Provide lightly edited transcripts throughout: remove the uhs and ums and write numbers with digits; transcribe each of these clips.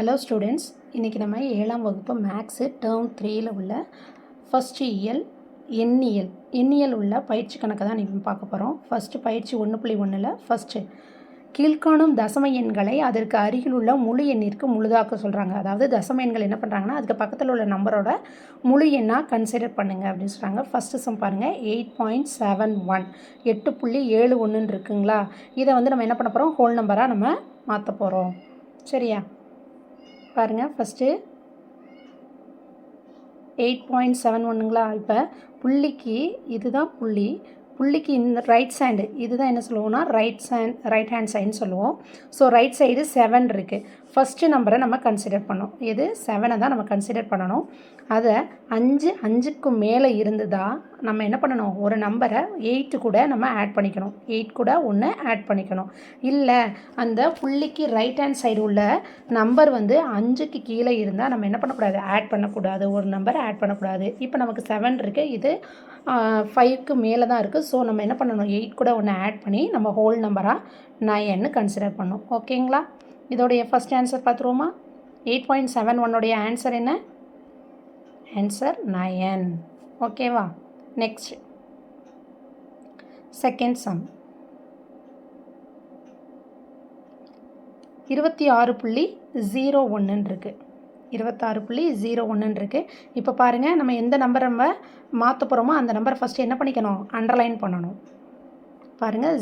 Hello students, இன்றைக்கி நம்ம 7ஆம் வகுப்பு மேக்ஸு டேர்ம் 3ல் உள்ள ஃபஸ்ட்டு எண்ணியல் உள்ள பயிற்சி கணக்கை தான் நீங்கள் பார்க்க போகிறோம். ஃபஸ்ட்டு பயிற்சி 1.1ல் ஃபஸ்ட்டு கீழ்காணும் தசம எண்களை அதற்கு அருகில் உள்ள முழு எண்ணிற்கு முழுதாக்க சொல்கிறாங்க. அதாவது தசம எண்கள் என்ன பண்ணுறாங்கன்னா, அதுக்கு பக்கத்தில் உள்ள நம்பரோட முழு எண்ணாக கன்சிடர் பண்ணுங்கள் அப்படின்னு சொல்கிறாங்க. ஃபஸ்ட்டு சம் பாருங்கள், 8.71 8.71 இருக்குங்களா. இதை வந்து நம்ம என்ன பண்ண போகிறோம், ஹோல் நம்பராக நம்ம மாற்ற போகிறோம். சரியா, பாருங்கள். ஃபஸ்ட்டு 8.71ங்களா. இப்போ புள்ளிக்கு இதுதான் புள்ளிக்கு இந்த ரைட் சைடு இதுதான் என்ன சொல்லுவோம்னா ரைட் ஹேண்ட் சைடுன்னு சொல்லுவோம். ஸோ ரைட் சைடு 7 இருக்குது. ஃபஸ்ட்டு நம்பரை நம்ம கன்சிடர் பண்ணோம். இது 7 தான் நம்ம கன்சிடர் பண்ணணும். அதை 5க்கு மேலே இருந்ததா நம்ம என்ன பண்ணணும், ஒரு நம்பரை 8 கூட நம்ம ஆட் பண்ணிக்கணும். 8 கூட 1 ஆட் பண்ணிக்கணும். இல்லை அந்த புள்ளிக்கு ரைட் ஹேண்ட் சைடு உள்ள நம்பர் வந்து 5க்கு கீழே இருந்தால் நம்ம என்ன பண்ணக்கூடாது, ஆட் பண்ணக்கூடாது. ஒரு நம்பரை ஆட் பண்ணக்கூடாது. இப்போ நமக்கு 7 இருக்குது, இது 5க்கு மேலே தான் இருக்குது. ஸோ நம்ம என்ன பண்ணணும், 8 கூட 1 ஆட் பண்ணி நம்ம ஹோல் நம்பராக 9ன்னு கன்சிடர் பண்ணணும். ஓகேங்களா. இதோடைய ஃபஸ்ட் ஆன்சர் பார்த்துருவோமா. 8.71 ஆன்சர் என்ன, ஆன்சர் 9. ஓகேவா. நெக்ஸ்ட் செகண்ட் சம் 26.01 இருக்குது. 26.01 இருக்குது. இப்போ பாருங்கள், நம்ம எந்த நம்பர் நம்ம மாற்ற போகிறோமோ அந்த நம்பரை ஃபஸ்ட்டு என்ன பண்ணிக்கணும், அண்டர்லைன் பண்ணணும். பாருங்கள்,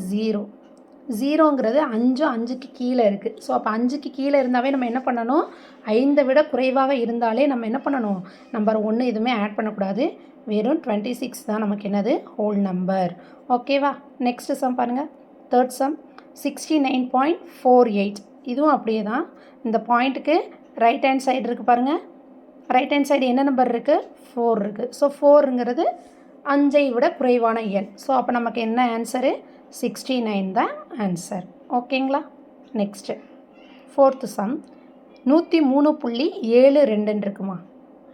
0ங்கிறது 5க்கு கீழே இருக்குது. ஸோ அப்போ 5க்கு கீழே இருந்தாவே நம்ம என்ன பண்ணணும், 5 விட குறைவாக இருந்தாலே நம்ம என்ன பண்ணணும், நம்பர் 1 எதுவுமே ஆட் பண்ணக்கூடாது. வெறும் 26 தான் நமக்கு என்னது, ஹோல் நம்பர். ஓகேவா. நெக்ஸ்ட் சம் பாருங்கள், தேர்ட் சம் 69.48. இதுவும் அப்படியே தான். இந்த பாயிண்ட்டுக்கு ரைட் ஹேண்ட் சைடு இருக்குது பாருங்கள். ரைட் ஹேண்ட் சைடு என்ன நம்பர் இருக்குது, 4 இருக்குது. ஸோ 4ங்கிறது 5ஐ விட குறைவான எண். ஸோ அப்போ நமக்கு என்ன ஆன்சரு, 69 தான் ஆன்சர். ஓகேங்களா. நெக்ஸ்ட்டு ஃபோர்த்து சம் 103.72 இருக்குமா.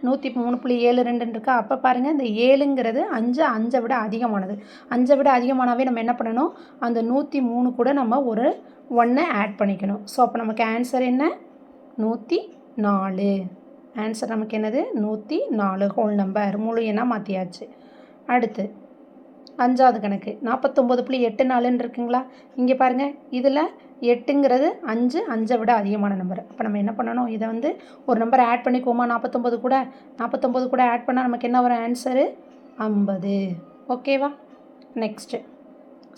103.72 இருக்கா. அப்போ பாருங்கள், இந்த 7ங்கிறது 5 விட அதிகமானது. 5 விட அதிகமானாவே நம்ம என்ன பண்ணணும், அந்த 103 கூட நம்ம ஒரு 1 ஆட் பண்ணிக்கணும். ஸோ அப்போ நமக்கு ஆன்சர் என்ன, 104. ஆன்சர் நமக்கு என்னது, 104 ஹோல் நம்பர், முழு எண்ணாக மாற்றியாச்சு. அடுத்து 5வது கணக்கு 49.84 இருக்குங்களா. இங்கே பாருங்கள், இதில் 8ங்கிறது 5 விட அதிகமான நம்பர். அப்போ நம்ம என்ன பண்ணணும், இதை வந்து ஒரு நம்பர் ஆட் பண்ணிக்குவோமா, 49 கூட ஆட் பண்ணால் நமக்கு என்ன வரும், ஆன்சரு 50. ஓகேவா. நெக்ஸ்ட்டு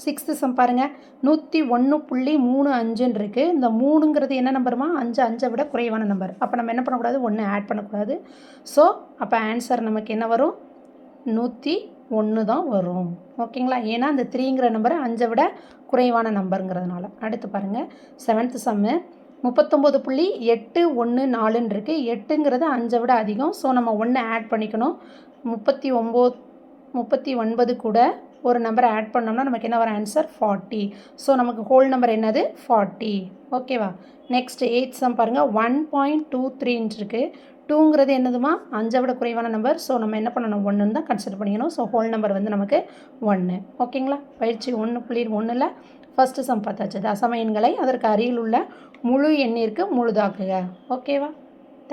6th சம் பாருங்கள், 101.35 இருக்குது. இந்த 3ங்கிறது என்ன நம்பருமா, 5 விட குறைவான நம்பர். அப்போ நம்ம என்ன பண்ணக்கூடாது, 1 ஆட் பண்ணக்கூடாது. ஸோ அப்போ ஆன்சர் நமக்கு என்ன வரும், 101 தான் வரும். ஓகேங்களா. ஏன்னா அந்த 3ங்கிற நம்பர் 5 விட குறைவான நம்பருங்கிறதுனால. அடுத்து பாருங்கள், 7th சம்மு 39.814 இருக்குது. 8ங்கிறது 5 விட அதிகம். ஸோ நம்ம 1 ஆட் பண்ணிக்கணும். 39 கூட ஒரு நம்பரை ஆட் பண்ணோம்னா நமக்கு என்ன வரும், ஆன்சர் 40. ஸோ நமக்கு ஹோல் நம்பர் என்னது, 40. ஓகேவா. நெக்ஸ்ட் 8th சம் பாருங்கள், 1.23 இருக்குது. 2ங்கிறது என்னதுமா, 5 விட குறைவான நம்பர். ஸோ நம்ம என்ன பண்ணணும், 1ன்னு தான் கன்சிடர் பண்ணிக்கணும். ஸோ ஹோல் நம்பர் வந்து நமக்கு 1. ஓகேங்களா. பயிற்சி 1.1ல் ஃபஸ்ட்டு சம் பார்த்தாச்சு. தசம எண்களை அதற்கு அருகில் உள்ள முழு எண்ணிற்கு முழுதாக்குக. ஓகேவா.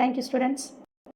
Thank you students.